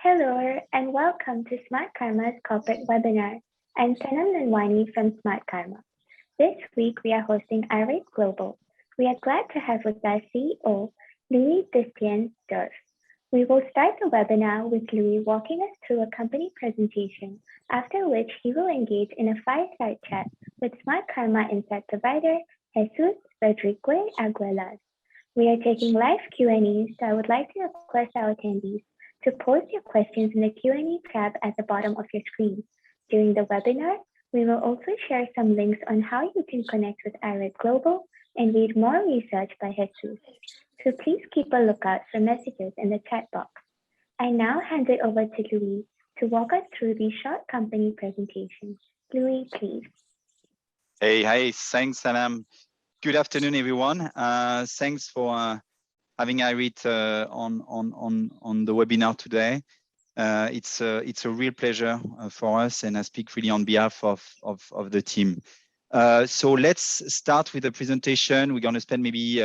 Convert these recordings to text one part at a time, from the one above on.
Hello and welcome to Smartkarma's corporate webinar. I'm Sanam Nanwani from Smartkarma. This week we are hosting IREIT Global. We are glad to have with us CEO Louis Destienne-Durf. We will start the webinar with Louis walking us through a company presentation, after which he will engage in a fireside chat with Smartkarma insight provider Jesus Rodrigue Aguilar. We are taking live Q&A, so I would like to request our attendees to post your questions in the Q&A tab at the bottom of your screen. During the webinar, we will also share some links on how you can connect with IREIT Global and read more research by Jesus. So please keep a lookout for messages in the chat box. I now hand it over to Louis to walk us through the short company presentation. Louis, please. Hey, thanks, Salam. Good afternoon, everyone. Thanks for having IREIT on the webinar today. It's a real pleasure for us, and I speak really on behalf of the team. So let's start with the presentation. We're going to spend maybe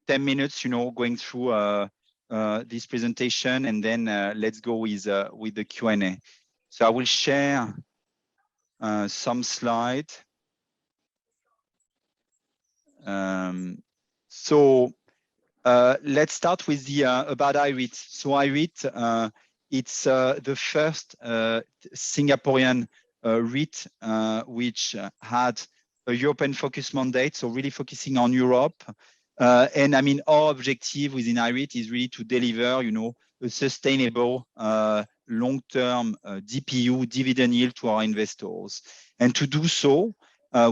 10 minutes, going through this presentation, and then let's go with the Q&A. So I will share some slides. Let's start with the about IREIT. So IREIT, it's the first Singaporean REIT which had a European focus mandate, so really focusing on Europe. And I mean, our objective within IREIT is really to deliver, a sustainable long-term DPU dividend yield to our investors. And to do so,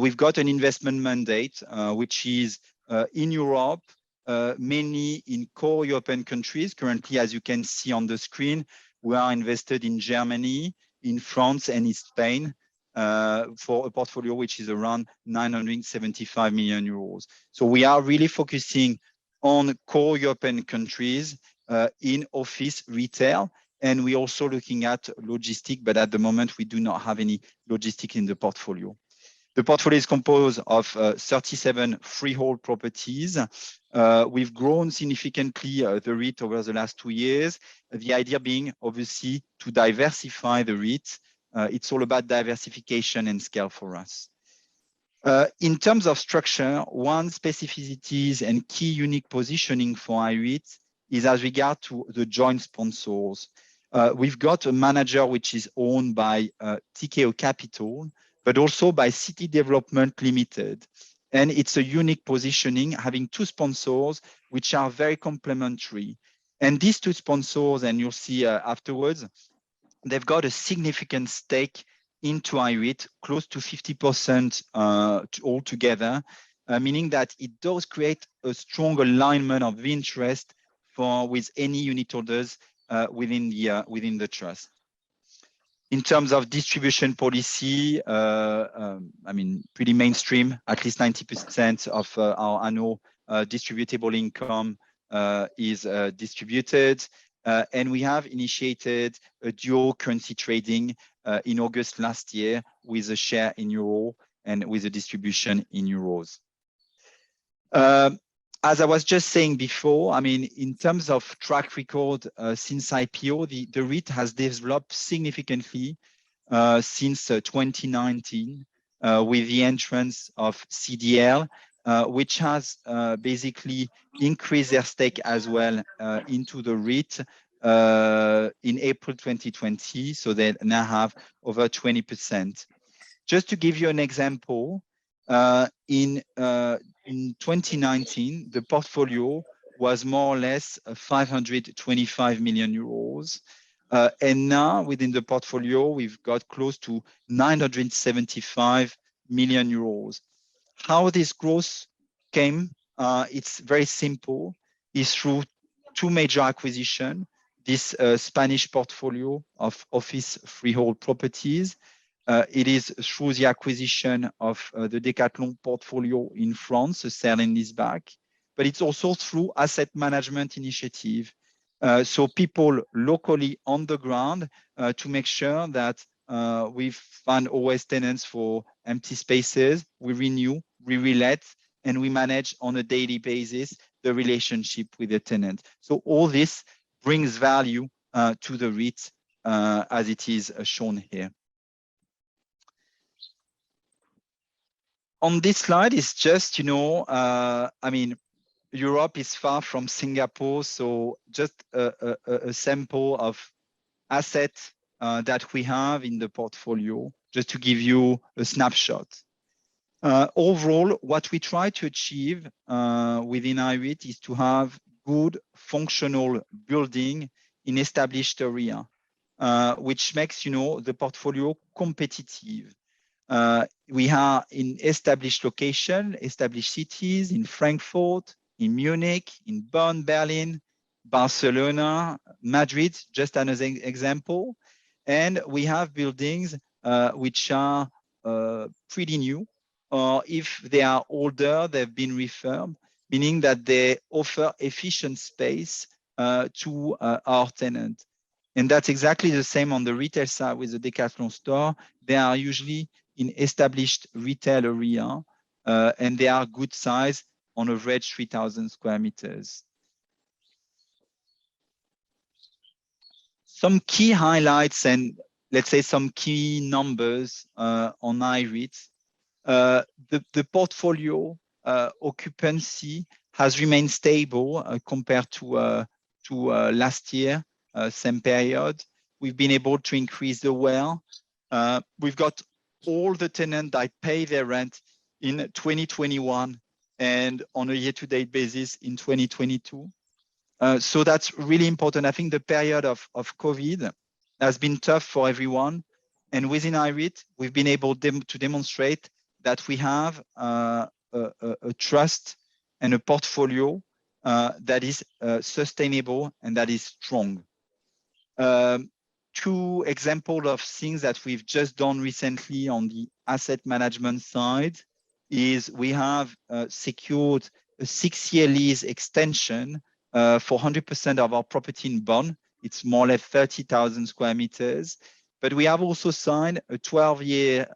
we've got an investment mandate which is in Europe, mainly in core European countries. Currently, as you can see on the screen, we are invested in Germany, in France, and in Spain for a portfolio which is around 975 million euros. So we are really focusing on core European countries in office retail, and we're also looking at logistics, but at the moment we do not have any logistics in the portfolio. The portfolio is composed of 37 freehold properties. We've grown significantly the REIT over the last 2 years. The idea being, obviously, to diversify the REIT. It's all about diversification and scale for us. In terms of structure, one specificities and key unique positioning for IREIT is as regard to the joint sponsors. We've got a manager which is owned by TKO Capital, but also by City Development Limited. And it's a unique positioning, having two sponsors which are very complementary. And these two sponsors, and you'll see afterwards, they've got a significant stake into IREIT, close to 50% altogether, meaning that it does create a strong alignment of interest with any unit holders within the trust. In terms of distribution policy, I mean, pretty mainstream. At least 90% of our annual distributable income is distributed. And we have initiated a dual currency trading in August last year with a share in euro and with a distribution in euros. As I was just saying before, I mean, in terms of track record since IPO, the REIT has developed significantly since 2019 with the entrance of CDL, which has basically increased their stake as well into the REIT in April 2020. So they now have over 20%. Just to give you an example, in 2019, the portfolio was more or less 525 million euros. And now within the portfolio, we've got close to 975 million euros. How this growth came, it's very simple. It's through two major acquisitions, this Spanish portfolio of office freehold properties. It is through the acquisition of the Decathlon portfolio in France, a sale and leaseback, but it's also through asset management initiative. So people locally on the ground to make sure that we find always tenants for empty spaces, we renew, we relet, and we manage on a daily basis the relationship with the tenant. So all this brings value to the REIT as it is shown here. On this slide is just, I mean, Europe is far from Singapore, so just a sample of assets that we have in the portfolio, just to give you a snapshot. Overall, what we try to achieve within IREIT is to have good functional building in established area, which makes the portfolio competitive. We are in established location, established cities in Frankfurt, in Munich, in Bonn, Berlin, Barcelona, Madrid, just as an example. And we have buildings which are pretty new, or if they are older, they've been refurbed, meaning that they offer efficient space to our tenant. And that's exactly the same on the retail side with the Decathlon store. They are usually in established retail area, and they are good size, on average 3,000 square meters. Some key highlights and let's say some key numbers on IREIT. The portfolio occupancy has remained stable compared to last year, same period. We've been able to increase the WALE. We've got all the tenants that pay their rent in 2021 and on a year-to-date basis in 2022. So that's really important. I think the period of COVID has been tough for everyone. And within IREIT, we've been able to demonstrate that we have a trust and a portfolio that is sustainable and that is strong. Two examples of things that we've just done recently on the asset management side is we have secured a 6-year lease extension for 100% of our property in Bonn. It's more or less 30,000 square meters. But we have also signed a 12-year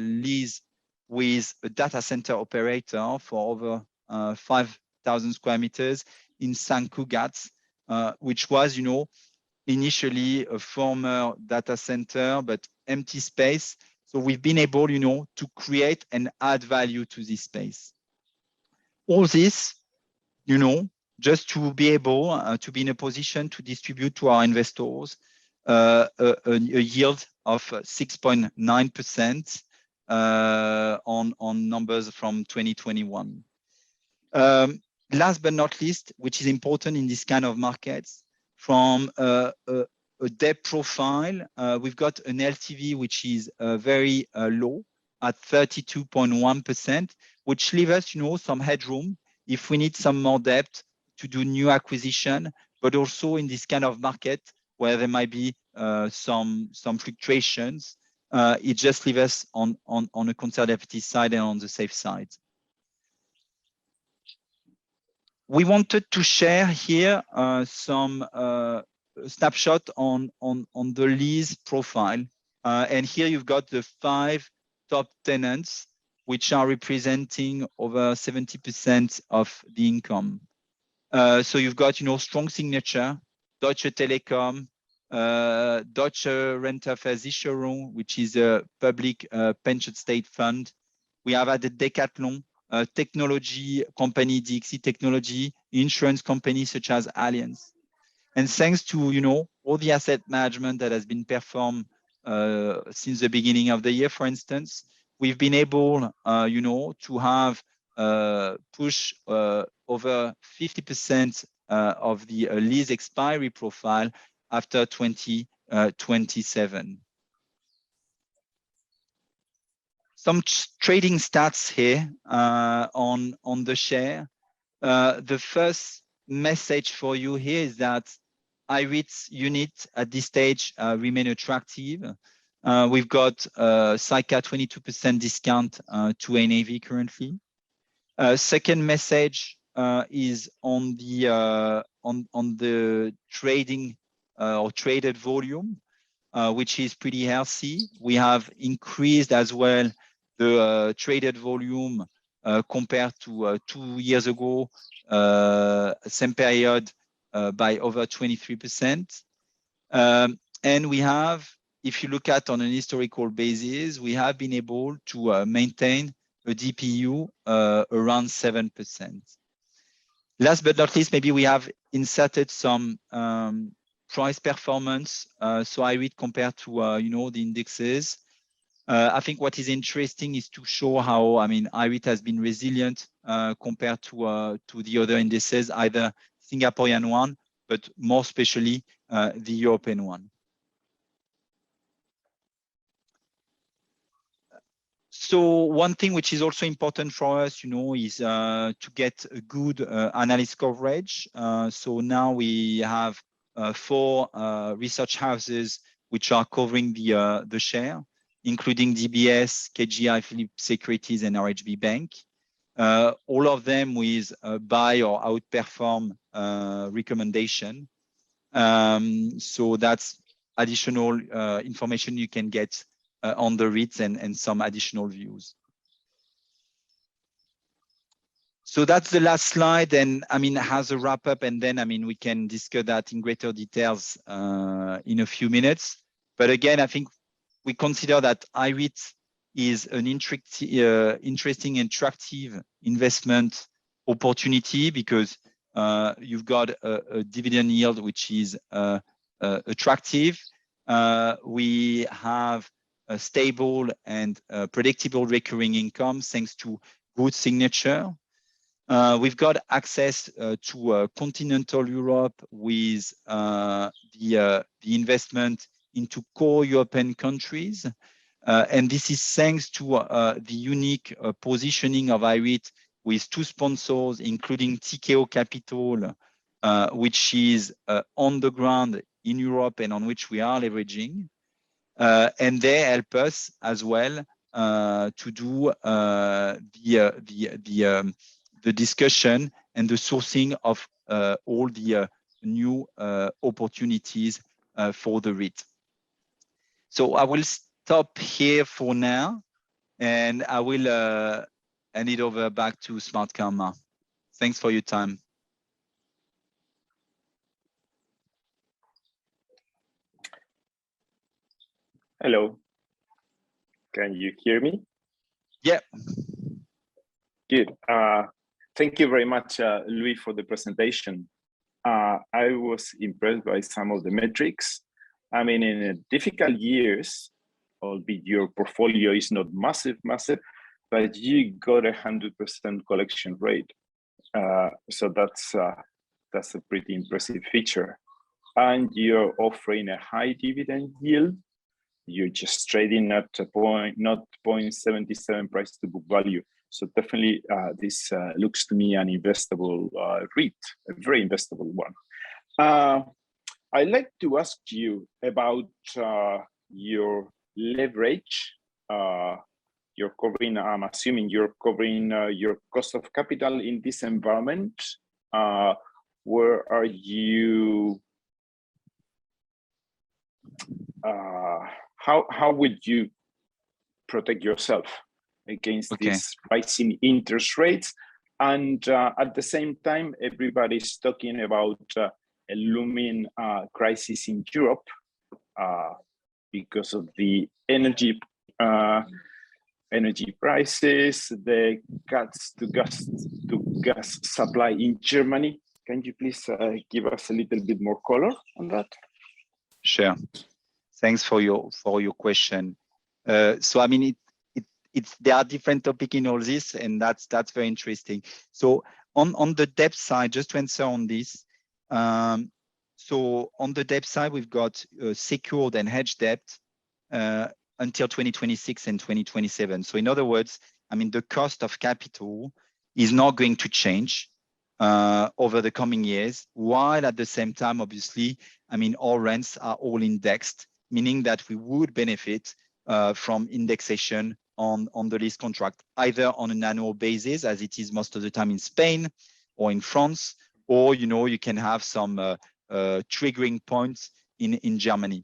lease with a data center operator for over 5,000 square meters in St. Cugat, which was, initially a former data center, but empty space. So we've been able, to create and add value to this space. All this, just to be able to be in a position to distribute to our investors a yield of 6.9% on numbers from 2021. Last but not least, which is important in this kind of markets, from a debt profile, we've got an LTV which is very low at 32.1%, which leaves us, some headroom if we need some more debt to do new acquisition, but also in this kind of market where there might be some fluctuations, it just leaves us on a conservative side and on the safe side. We wanted to share here some snapshot on the lease profile. And here you've got the 5 top tenants, which are representing over 70% of the income. So you've got, strong signature, Deutsche Telekom, Deutsche Rentenversicherung, which is a public pension state fund. We have had the Decathlon, technology company, DXC Technology, insurance companies such as Allianz. And thanks to, all the asset management that has been performed since the beginning of the year, for instance, we've been able, to have push over 50% of the lease expiry profile after 2027. Some trading stats here on the share. The first message for you here is that IREIT's unit at this stage remain attractive. We've got circa 22% discount to NAV currently. Second message is on the trading or traded volume, which is pretty healthy. We have increased as well the traded volume compared to 2 years ago, same period, by over 23%. And we have, if you look at on an historical basis, we have been able to maintain a DPU around 7%. Last but not least, maybe we have inserted some price performance. So IREIT compared to the indexes. I think what is interesting is to show how IREIT has been resilient compared to the other indices, either Singaporean one, but more especially the European one. So one thing which is also important for us, is to get a good analyst coverage. So now we have 4 research houses which are covering the share, including DBS, KGI, Philips Securities, and RHB Bank. All of them with buy or outperform recommendation. So that's additional information you can get on the REITs and some additional views. So that's the last slide, and has a wrap up, and then we can discuss that in greater details in a few minutes. But again, I think we consider that IREIT is an interesting and attractive investment opportunity because you've got a dividend yield which is attractive. We have a stable and predictable recurring income thanks to good signature. We've got access to continental Europe with the investment into core European countries. And this is thanks to the unique positioning of IREIT with 2 sponsors, including TKO Capital, which is on the ground in Europe and on which we are leveraging. And they help us as well to do the discussion and the sourcing of all the new opportunities for the REIT. So I will stop here for now, and I will hand it over back to Smartkarma. Thanks for your time. Hello. Can you hear me? Yeah. Good. Thank you very much, Louis, for the presentation. I was impressed by some of the metrics. In difficult years, albeit your portfolio is not massive, but you got 100% collection rate. So that's a pretty impressive feature. And you're offering a high dividend yield. You're just trading at a not 0.77 price to book value. So definitely this looks to me an investable REIT, a very investable one. I'd like to ask you about your leverage. You're covering, I'm assuming you're covering your cost of capital in this environment. Where are you? How would you protect yourself against these rising interest rates? And at the same time, everybody's talking about a looming crisis in Europe because of the energy prices, the cuts to gas supply in Germany. Can you please give us a little bit more color on that? Sure. Thanks for your question. So there are different topics in all this, and that's very interesting. So on the debt side, just to answer on this, so on the debt side, we've got secured and hedged debt until 2026 and 2027. So in other words, the cost of capital is not going to change over the coming years, while at the same time, obviously, all rents are all indexed, meaning that we would benefit from indexation on the lease contract, either on an annual basis, as it is most of the time in Spain or in France, or you can have some triggering points in Germany.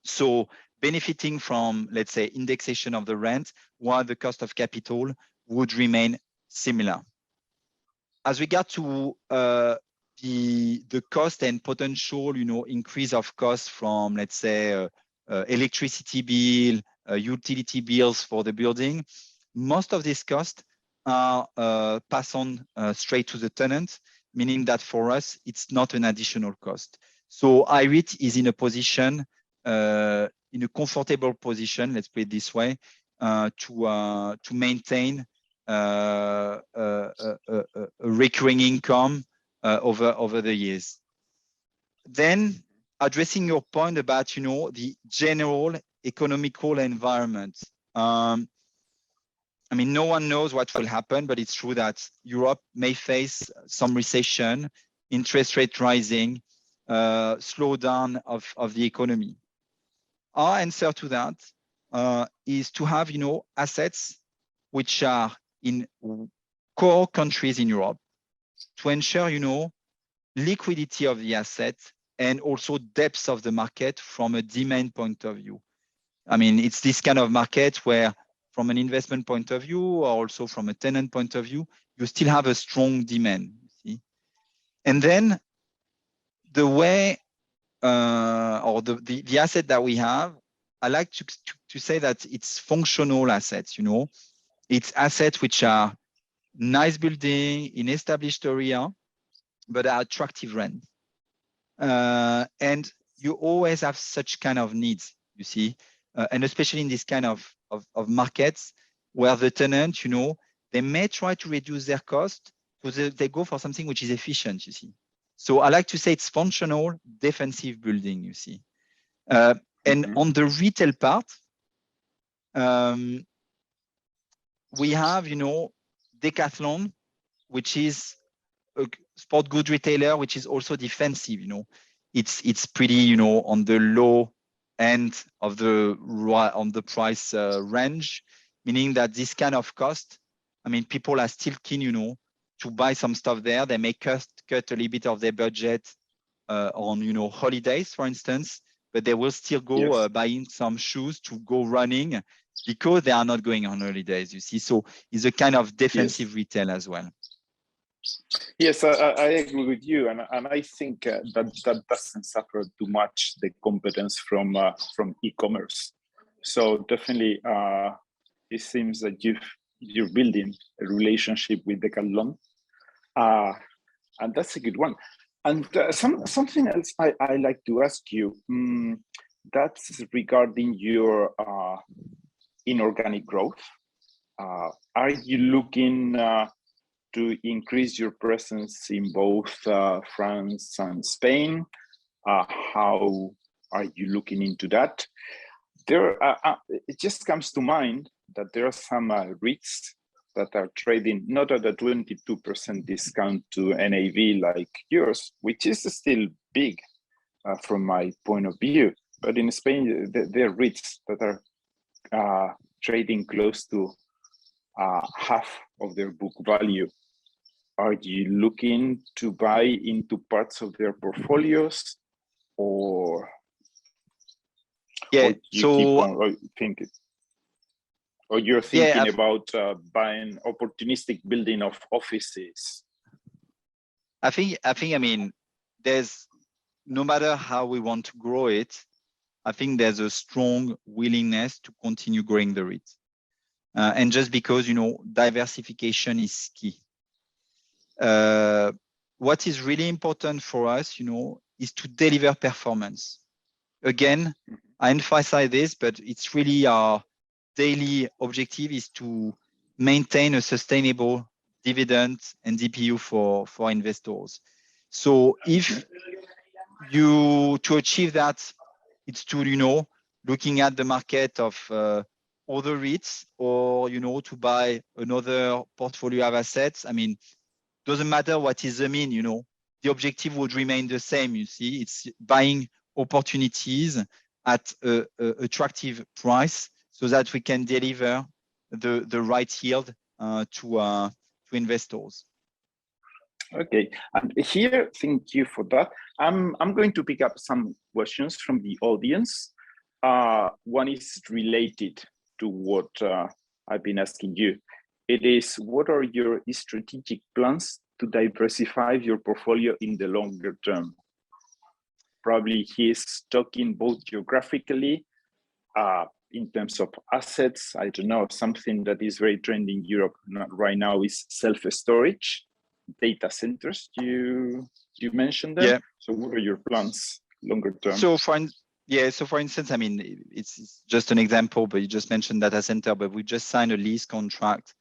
So benefiting from, let's say, indexation of the rent, while the cost of capital would remain similar. As regard to the cost and potential, increase of cost from, let's say, electricity bill, utility bills for the building, most of these costs are passed on straight to the tenant, meaning that for us, it's not an additional cost. So IREIT is in a position, in a comfortable position, let's put it this way, to maintain a recurring income over the years. Then addressing your point about, the general economical environment. I mean, no one knows what will happen, but it's true that Europe may face some recession, interest rate rising, slowdown of the economy. Our answer to that is to have, assets which are in core countries in Europe to ensure, liquidity of the asset and also depth of the market from a demand point of view. I mean, it's this kind of market where from an investment point of view, or also from a tenant point of view, you still have a strong demand, you see. And then the way, or the asset that we have, I like to say that it's functional assets, It's assets which are nice building in established area, but are attractive rent. And you always have such kind of needs, you see, and especially in this kind of markets where the tenant, they may try to reduce their cost, so they go for something which is efficient, you see. So I like to say it's functional, defensive building, you see. And on the retail part, we have, Decathlon, which is a sport good retailer, which is also defensive, It's pretty, on the low end of the price range, meaning that this kind of cost, I mean, people are still keen, to buy some stuff there. They may cut a little bit of their budget on, holidays, for instance, but they will still go buying some shoes to go running because they are not going on holidays, you see. So it's a kind of defensive retail as well. Yes, I agree with you, and I think that doesn't suffer too much the competence from e-commerce. So definitely, it seems that you're building a relationship with Decathlon, and that's a good one. And something else I like to ask you, that's regarding your inorganic growth. Are you looking to increase your presence in both France and Spain? How are you looking into that? It just comes to mind that there are some REITs that are trading not at a 22% discount to NAV like yours, which is still big from my point of view. But in Spain, there are REITs that are trading close to half of their book value. Are you looking to buy into parts of their portfolios, or yeah? Or you're thinking about buying opportunistic building of offices? I think. I mean, there's, no matter how we want to grow it, I think there's a strong willingness to continue growing the REIT, and just because diversification is key. What is really important for us, is to deliver performance. Again, I emphasize this, but it's really our daily objective is to maintain a sustainable dividend and DPU for investors. So if to achieve that, it's to, looking at the market of other REITs, or, to buy another portfolio of assets. I mean, doesn't matter what is the mean, the objective would remain the same, you see. It's buying opportunities at a attractive price so that we can deliver the right yield to investors. Okay, and here, thank you for that. I'm going to pick up some questions from the audience. One is related to what I've been asking you. It is, what are your strategic plans to diversify your portfolio in the longer term? Probably he's talking both geographically, in terms of assets. I don't know, something that is very trendy in Europe right now is self-storage, data centers. You mentioned them. Yeah. So what are your plans longer term? So for instance, I mean, it's just an example, but you just mentioned data center, but we just signed a lease contract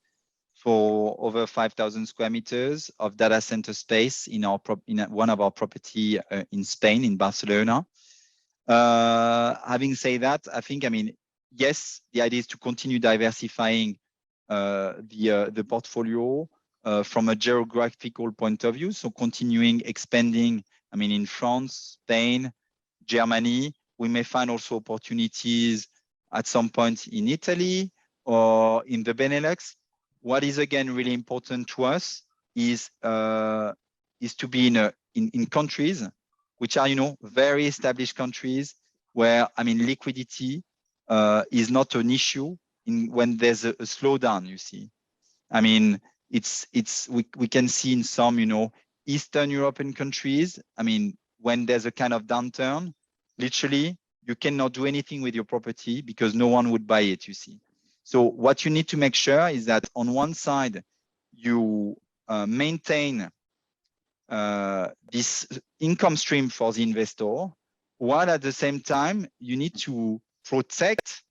for over 5,000 square meters of data center space in one of our property in Spain, in Barcelona. Having said that, I think, I mean, yes, the idea is to continue diversifying the portfolio from a geographical point of view. So continuing expanding, I mean, in France, Spain, Germany. We may find also opportunities at some point in Italy or in the Benelux. What is again really important to us is to be in countries which are, you know, very established countries where, I mean, liquidity is not an issue when there's a slowdown. You see, I mean, we can see in some, you know, Eastern European countries, I mean, when there's a kind of downturn, literally you cannot do anything with your property because no one would buy it, you see. So what you need to make sure is that on one side, you maintain this income stream for the investor, while at the same time, you need to protect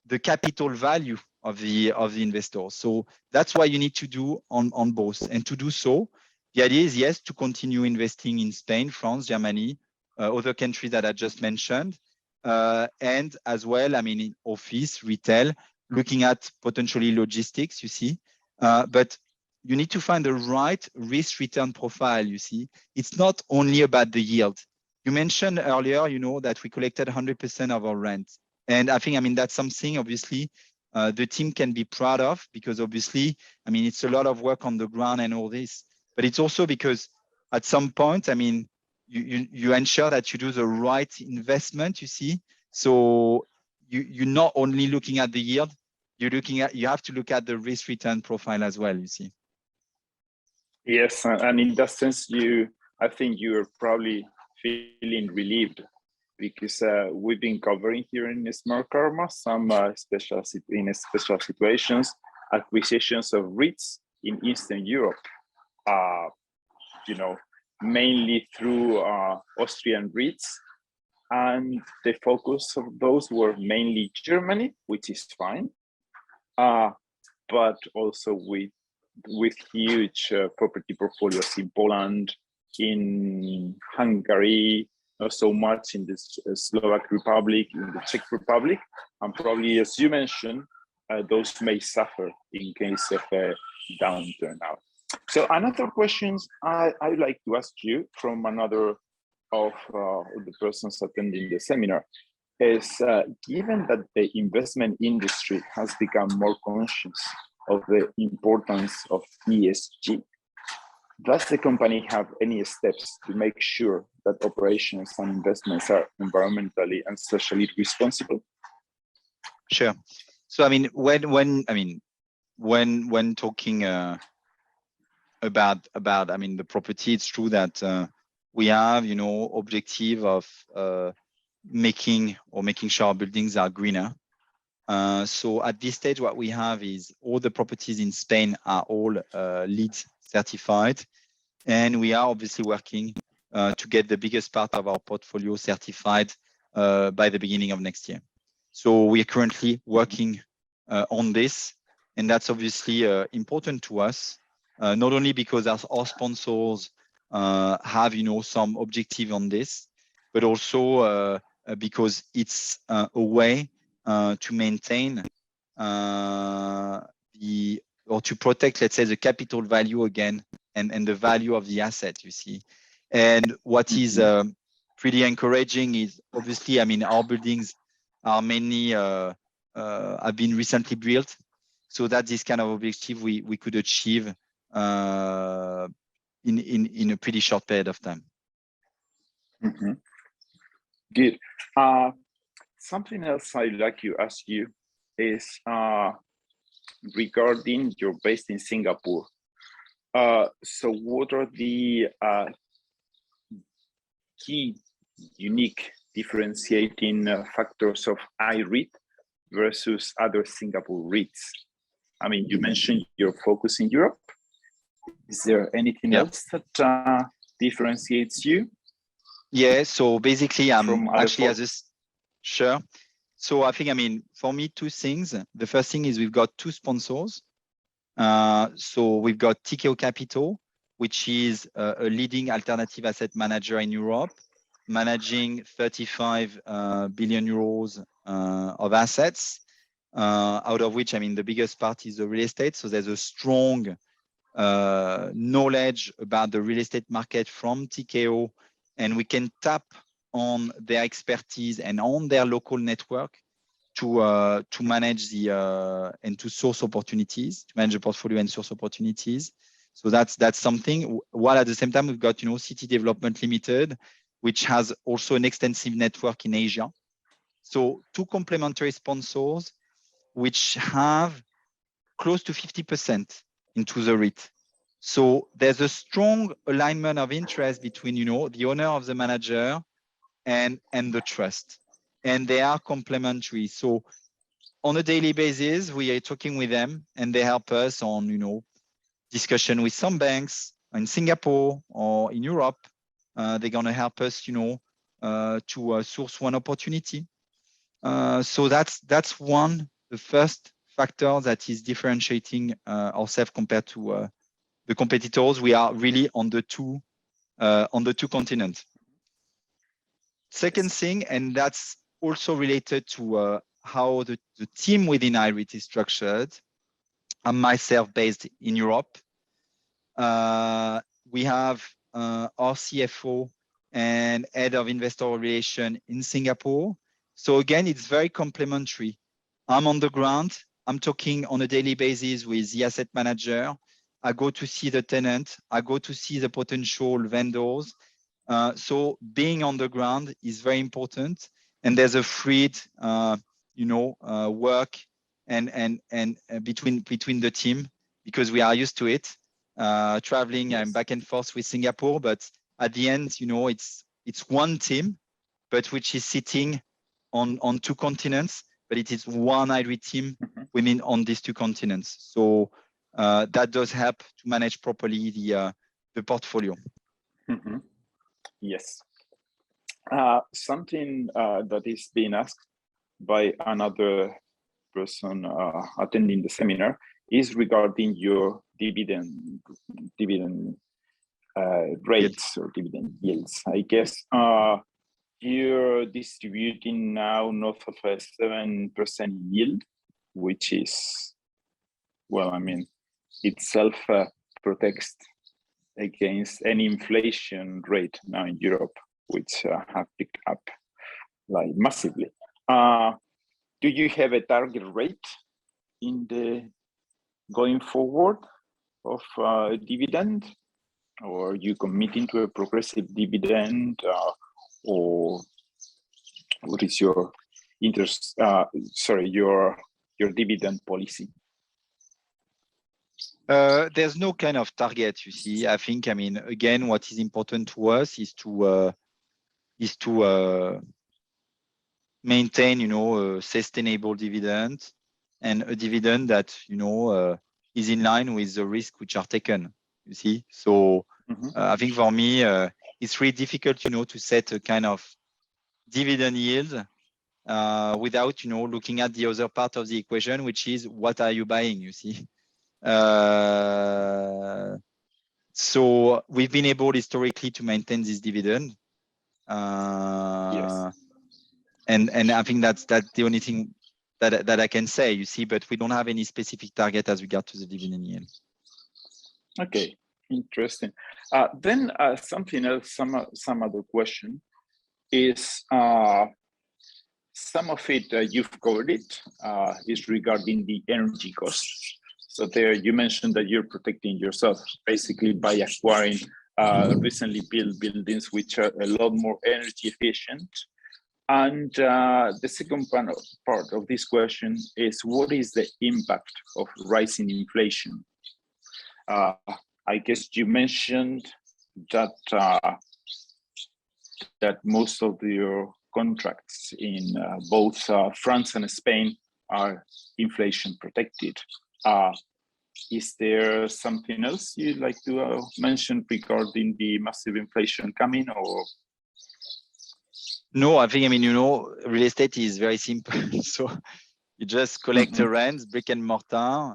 the capital value of the investor. So that's what you need to do on both. And to do so, the idea is, yes, to continue investing in Spain, France, Germany, other countries that I just mentioned, and as well, I mean, in office, retail, looking at potentially logistics, you see. But you need to find the right risk-return profile, you see. It's not only about the yield. You mentioned earlier, you know, that we collected 100% of our rent. And I think, I mean, that's something, obviously, the team can be proud of because, obviously, I mean, it's a lot of work on the ground and all this. But it's also because at some point, I mean, you ensure that you do the right investment, you see. So you're not only looking at the yield, you have to look at the risk return profile as well, you see. Yes, and in that sense, I think you're probably feeling relieved because we've been covering here in Smartkarma some special situations, acquisitions of REITs in Eastern Europe. You know, mainly through Austrian REITs, and the focus of those were mainly Germany, which is fine, but also with huge property portfolios in Poland, in Hungary, not so much in the Slovak Republic, in the Czech Republic, and probably, as you mentioned, those may suffer in case of a downturn now. So another question I'd like to ask you from another of the persons attending the seminar is, given that the investment industry has become more conscious of the importance of ESG, does the company have any steps to make sure that operations and investments are environmentally and socially responsible? Sure. So I mean, when talking about I mean the property, it's true that we have, you know, objective of making sure our buildings are greener. So at this stage, what we have is all the properties in Spain are all LEED certified, and we are obviously working to get the biggest part of our portfolio certified by the beginning of next year. So we are currently working on this, and that's obviously important to us, not only because our sponsors have, you know, some objective on this, but also because it's a way to maintain or to protect, let's say, the capital value again and the value of the asset, you see. And what is pretty encouraging is obviously, I mean, our buildings are mainly have been recently built, so that this kind of objective we could achieve in a pretty short period of time. Mm-hmm. Good. Something else I'd like to ask you is regarding you're based in Singapore. So what are the key unique differentiating factors of IREIT versus other Singapore REITs? I mean, you mentioned your focus in Europe. Is there anything else that differentiates you? Yeah, so basically I'm actually sure. So I think, I mean, for me, two things. The first thing is we've got two sponsors. So we've got TKO Capital, which is a leading alternative asset manager in Europe, managing 35 billion euros of assets, out of which, I mean, the biggest part is the real estate. So there's a strong knowledge about the real estate market from TKO, and we can tap on their expertise and on their local network to manage the and to source opportunities, to manage the portfolio and source opportunities. So that's something. While at the same time we've got City Development Limited, which has also an extensive network in Asia. So two complementary sponsors, which have close to 50% into the REIT. So there's a strong alignment of interest between the owner of the manager and the trust, and they are complementary. So on a daily basis, we are talking with them, and they help us on discussion with some banks in Singapore or in Europe. They're gonna help us to source one opportunity. So that's one, the first factor that is differentiating ourselves compared to the competitors. We are really on the two continents. Second thing, and that's also related to how the team within IREIT is structured. I'm myself based in Europe. We have our CFO and head of investor relation in Singapore. So again, it's very complementary. I'm on the ground. I'm talking on a daily basis with the asset manager. I go to see the tenant. I go to see the potential vendors. So being on the ground is very important. And there's a freed, work and between the team, because we are used to it, traveling and back and forth with Singapore. But at the end, it's one team, but which is sitting on two continents, but it is one IREIT team within on these two continents. So that does help to manage properly the portfolio. Mm-hmm. Yes. Something that is being asked by another person attending the seminar is regarding your dividend rates or dividend yields. I guess you're distributing now north of a 7% yield, which is, well, I mean, itself protects against any inflation rate now in Europe, which have picked up like massively. Do you have a target rate in the going forward of dividend, or are you committing to a progressive dividend, or what is your interest? Your dividend policy? There's no kind of target, you see. I think, I mean, again, what is important to us is to maintain, a sustainable dividend, and a dividend that, is in line with the risk which are taken, you see. So I think for me, it's really difficult, to set a kind of dividend yield without, looking at the other part of the equation, which is what are you buying, you see. So we've been able historically to maintain this dividend. Yes. And I think that's the only thing that I can say, you see, but we don't have any specific target as regard to the dividend yield. Okay, interesting. Then something else, some other question is, some of it you've covered it, is regarding the energy costs. So there you mentioned that you're protecting yourself basically by acquiring recently built buildings which are a lot more energy efficient. And the second part of this question is, what is the impact of rising inflation? I guess you mentioned that that most of your contracts in both France and Spain are inflation protected. Is there something else you'd like to mention regarding the massive inflation coming, or? No, I think, real estate is very simple. So you just collect the rents, brick and mortar.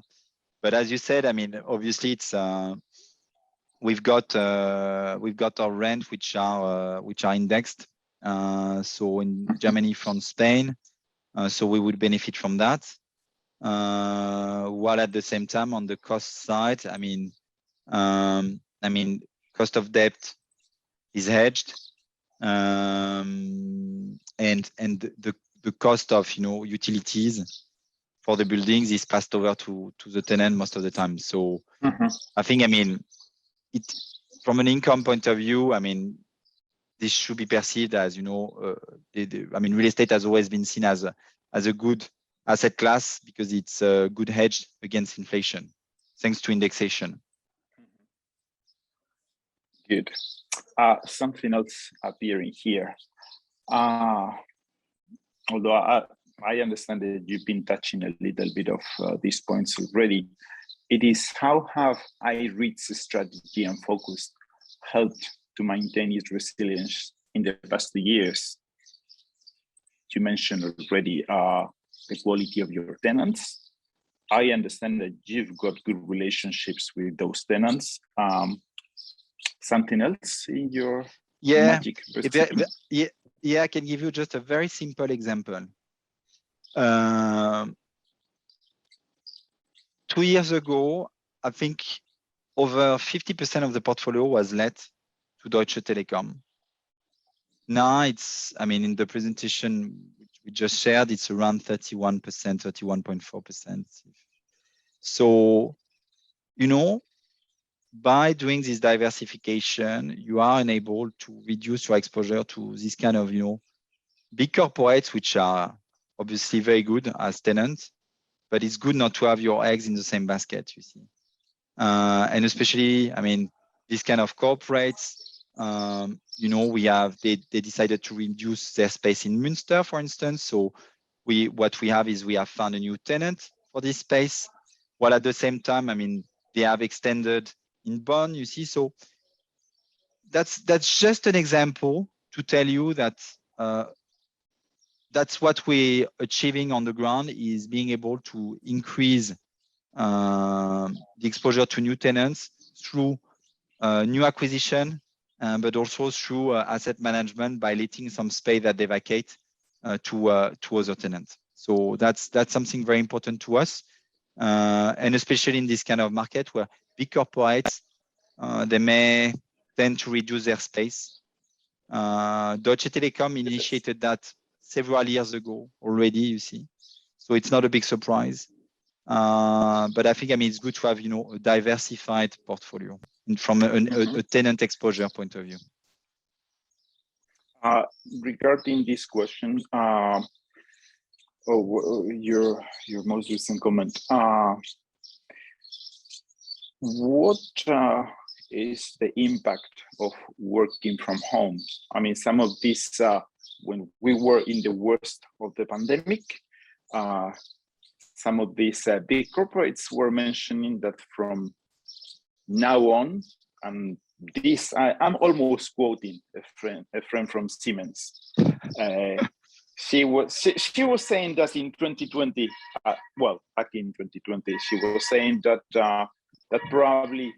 But as you said, obviously it's we've got our rent which are indexed. So in Germany, France, Spain, so we would benefit from that. While at the same time on the cost side, cost of debt is hedged, and the cost of utilities for the buildings is passed over to the tenant most of the time. So I think it from an income point of view, this should be perceived as real estate has always been seen as a good asset class because it's a good hedge against inflation thanks to indexation. Good. Something else appearing here. Although I understand that you've been touching a little bit of these points already, it is how have IREIT's strategy and focus helped to maintain its resilience in the past 2 years? You mentioned already the quality of your tenants. I understand that you've got good relationships with those tenants. Something else in your magic? Yeah, I can give you just a very simple example. 2 years ago, I think over 50% of the portfolio was let to Deutsche Telekom. Now it's, in the presentation we just shared, it's around 31%, 31.4%. So, by doing this diversification, you are enabled to reduce your exposure to this kind of, big corporates, which are obviously very good as tenants, but it's good not to have your eggs in the same basket, you see. And especially, this kind of corporates, they decided to reduce their space in Münster, for instance. So what we have found a new tenant for this space, while at the same time, they have extended in Bonn, you see. So that's just an example to tell you that that's what we're achieving on the ground, is being able to increase the exposure to new tenants through new acquisition, but also through asset management by letting some space that they vacate to other tenants. So that's something very important to us, and especially in this kind of market where big corporates they may tend to reduce their space. Deutsche Telekom initiated that several years ago already, you see. So it's not a big surprise. But I think it's good to have a diversified portfolio from a tenant exposure point of view. Regarding this question, your most recent comment, what is the impact of working from home? Some of this, when we were in the worst of the pandemic, some of these big corporates were mentioning that from now on, and this I'm almost quoting a friend from Siemens. She was saying that in 2020, back in 2020, she was saying that that probably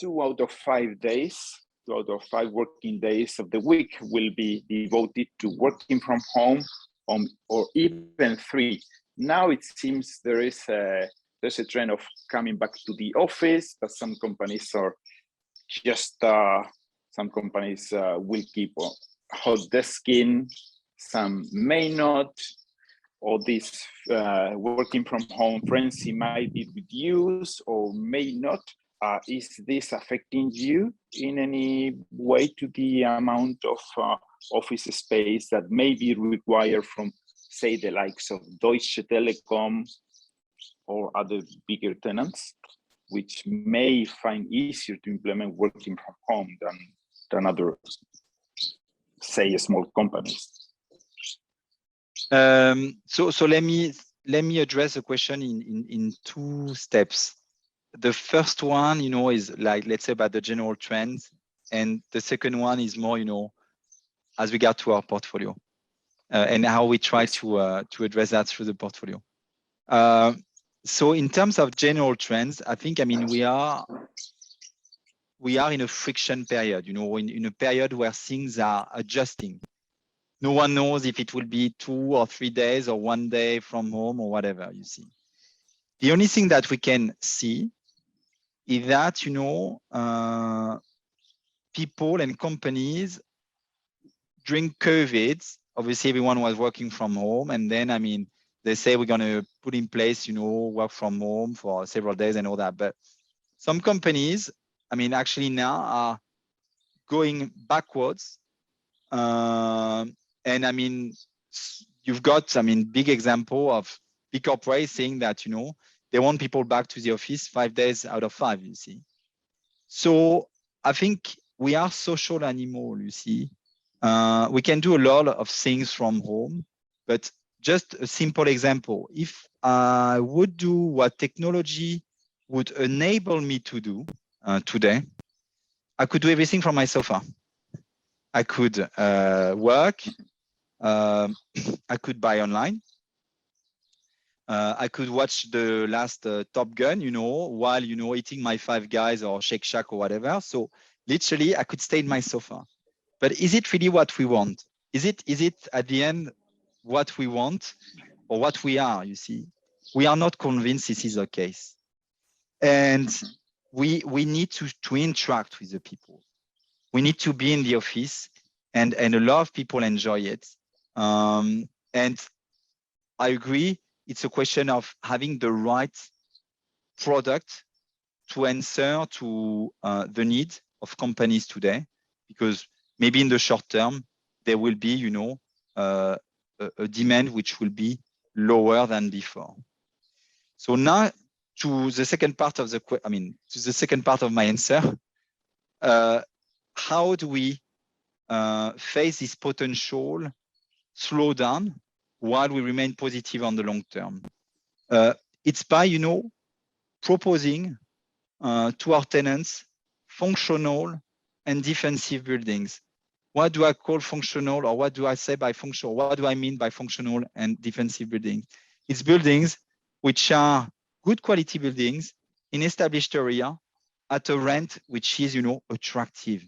2 out of 5 working days of the week will be devoted to working from home, or even 3. Now it seems there's a trend of coming back to the office, but some companies are just some companies will keep hot desking, some may not. Or this working from home frenzy might be reduced or may not. Is this affecting you in any way to the amount of office space that may be required from, say, the likes of Deutsche Telekom or other bigger tenants? which may find easier to implement working from home than other, say, small companies? So let me address the question in two steps. The first one, is like, let's say, about the general trends, and the second one is more, as regard to our portfolio and how we try to address that through the portfolio. So in terms of general trends, I think, we are in a friction period, in a period where things are adjusting. No one knows if it will be 2 or 3 days or 1 day from home or whatever, you see. The only thing that we can see is that, people and companies during COVID, obviously everyone was working from home, and then, they say we're going to put in place, work from home for several days and all that. But some companies, actually now are going backwards. And you've got, big example of big corporates saying that, they want people back to the office 5 days out of 5, you see. So I think we are social animals, you see. We can do a lot of things from home, but just a simple example. If I would do what technology would enable me to do today, I could do everything from my sofa. I could work. I could buy online. I could watch the last Top Gun, while, eating my Five Guys or Shake Shack or whatever. So literally, I could stay in my sofa. But is it really what we want? Is it at the end what we want or what we are, you see? We are not convinced this is the case. And we need to interact with the people. We need to be in the office, and a lot of people enjoy it. And I agree, it's a question of having the right product to answer to the need of companies today, because maybe in the short term, there will be, a demand which will be lower than before. So now to the second part of my answer, how do we face this potential slowdown while we remain positive on the long term? It's by, proposing to our tenants functional and defensive buildings. What do I call functional, or what do I say by functional? What do I mean by functional and defensive buildings? It's buildings which are good quality buildings in established area at a rent which is, attractive,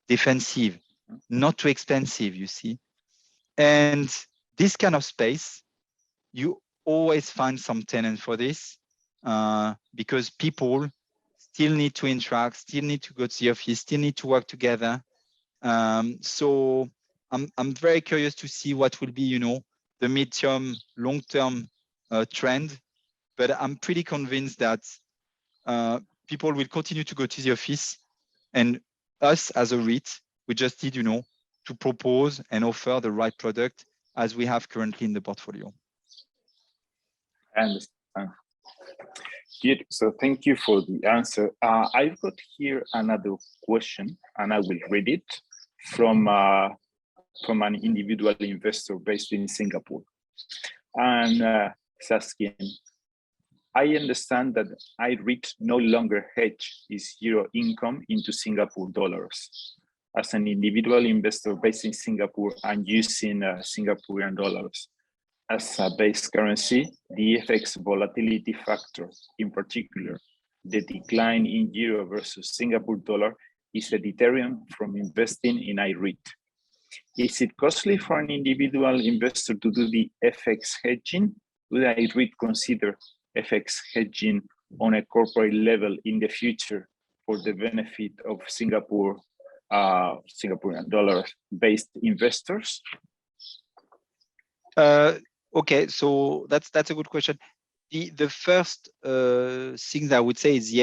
defensive, not too expensive, you see. And this kind of space, you always find some tenant for this, because people still need to interact, still need to go to the office, still need to work together. So I'm very curious to see what will be, the midterm, long-term trend. But I'm pretty convinced that people will continue to go to the office, and us as a REIT, we just need, to propose and offer the right product as we have currently in the portfolio. I understand. Good. So thank you for the answer. I've got here another question, and I will read it from an individual investor based in Singapore. And it's asking, I understand that IREIT no longer hedge its euro income into Singapore dollars. As an individual investor based in Singapore and using Singaporean dollars as a base currency, the FX volatility factor, in particular, the decline in euro versus Singapore dollar, is a deterrent from investing in IREIT. Is it costly for an individual investor to do the FX hedging? Would IREIT consider FX hedging on a corporate level in the future for the benefit of Singaporean dollar-based investors? Okay, so that's a good question. The first thing that I would say is,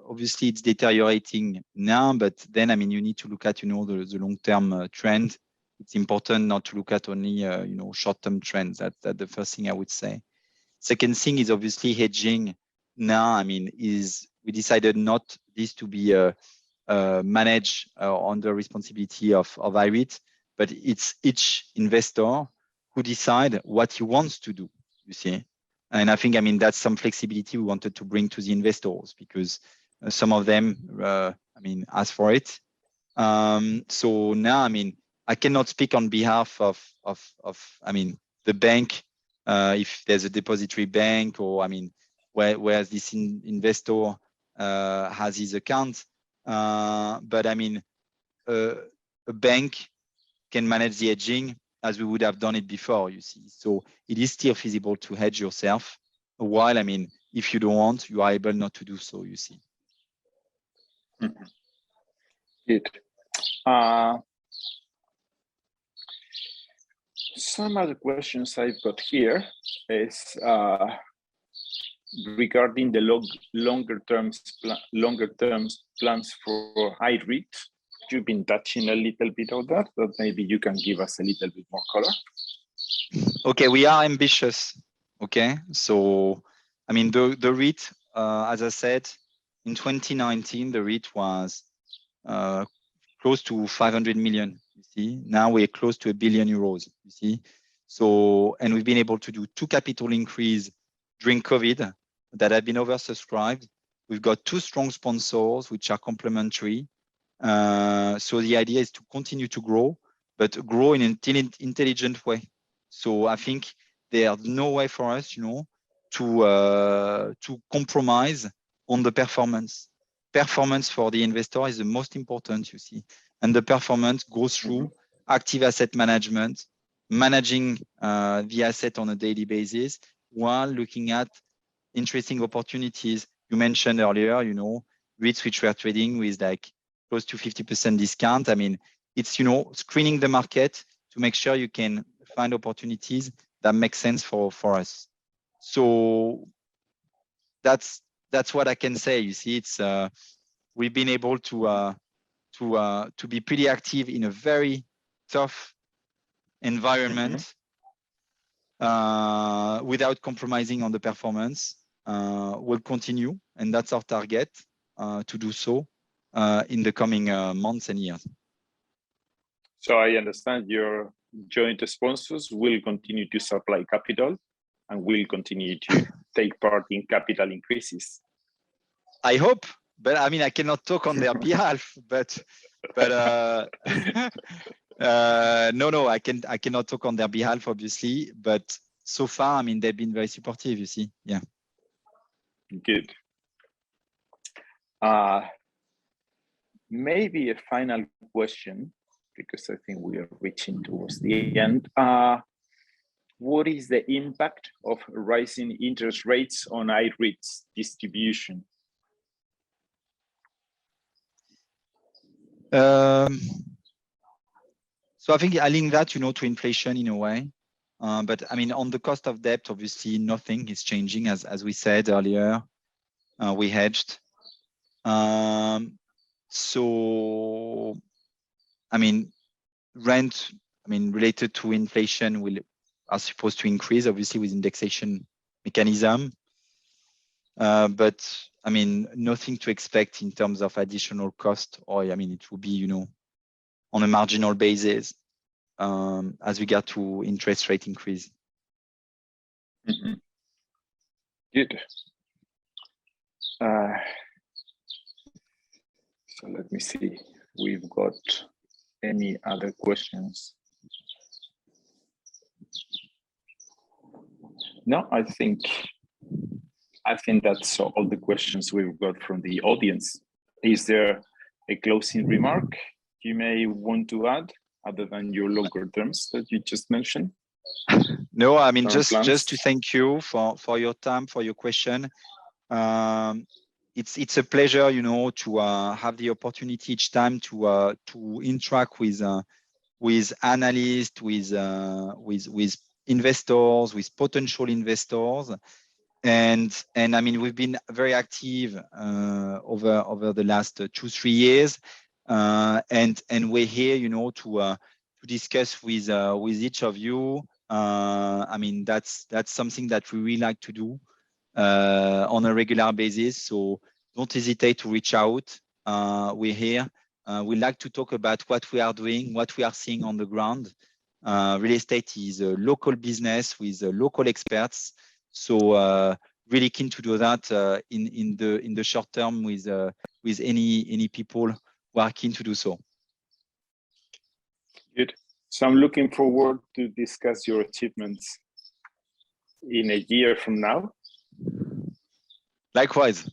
obviously it's deteriorating now, but then, you need to look at, the long-term trend. It's important not to look at only, short-term trends. That's the first thing I would say. Second thing is obviously hedging now, is we decided not this to be managed on the responsibility of IREIT, but it's each investor who decide what he wants to do, you see. And I think, I mean, that's some flexibility we wanted to bring to the investors, because some of them, I mean, ask for it. So now, I mean, I cannot speak on behalf of I mean, the bank, if there's a depository bank, or I mean, where this investor has his account. But I mean, a bank can manage the hedging as we would have done it before, you see. So it is still feasible to hedge yourself, while, I mean, if you don't want, you are able not to do so, you see. Mm-hmm. Good. Some other questions I've got here is regarding the longer term plans for IREIT. You've been touching a little bit of that, but maybe you can give us a little bit more color. Okay, we are ambitious. Okay, so I mean, the REIT, as I said, in 2019, the REIT was close to 500 million. You see, now we're close to €1 billion. You see, so, and we've been able to do 2 capital increase during COVID that have been oversubscribed. We've got 2 strong sponsors which are complementary. So the idea is to continue to grow, but grow in an intelligent way. So I think there's no way for us, you know, to compromise on the performance. Performance for the investor is the most important, you see, and the performance goes through active asset management, managing the asset on a daily basis, while looking at interesting opportunities. You mentioned earlier, you know, REITs which we are trading with like close to 50% discount. I mean, it's, you know, screening the market to make sure you can find opportunities that make sense for us. So that's what I can say. You see, it's we've been able to be pretty active in a very tough environment without compromising on the performance. We'll continue, and that's our target to do so in the coming months and years. So I understand your joint sponsors will continue to supply capital and will continue to take part in capital increases. I hope, but I mean, I cannot talk on their behalf, but no, I cannot talk on their behalf, obviously, but so far, I mean, they've been very supportive, you see. Yeah. Good. Maybe a final question, because I think we are reaching towards the end. What is the impact of rising interest rates on IREIT's distribution? So I think I link that, you know, to inflation in a way. But I mean, on the cost of debt, obviously nothing is changing, as we said earlier. We hedged. So I mean, rent, I mean, related to inflation are supposed to increase, obviously, with indexation mechanism. But I mean, nothing to expect in terms of additional cost, or I mean, it will be, you know, on a marginal basis as we get to interest rate increase. Good. So let me see, we've got any other questions? No, I think that's all the questions we've got from the audience. Is there a closing remark you may want to add, other than your longer terms that you just mentioned? No, I mean, just to thank you for your time, for your question. It's a pleasure, you know, to have the opportunity each time to interact with analysts, with investors, with potential investors, and I mean, we've been very active over the last 2-3 years, and we're here, you know, to discuss with each of you. I mean, that's something that we really like to do on a regular basis. So don't hesitate to reach out. We're here. We like to talk about what we are doing, what we are seeing on the ground. Real estate is a local business with local experts. So really keen to do that in the short term with any people who are keen to do so. Good. So I'm looking forward to discuss your achievements in a year from now. Likewise.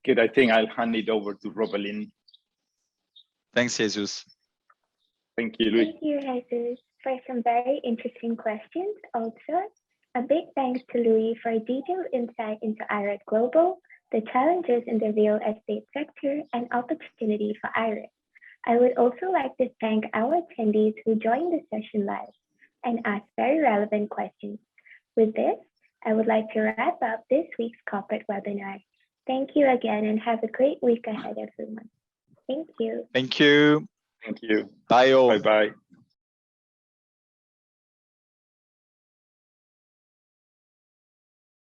Good. I think I'll hand it over to Robalyn. Thanks, Jesus. Thank you, Luis. Thank you, Jesus, for some very interesting questions. Also, a big thanks to Louis for a detailed insight into IREIT Global, the challenges in the real estate sector, and opportunity for IREIT. I would also like to thank our attendees who joined the session live and asked very relevant questions. With this, I would like to wrap up this week's corporate webinar. Thank you again and have a great week ahead, everyone. Thank you. Thank you. Thank you. Bye all. Bye-bye.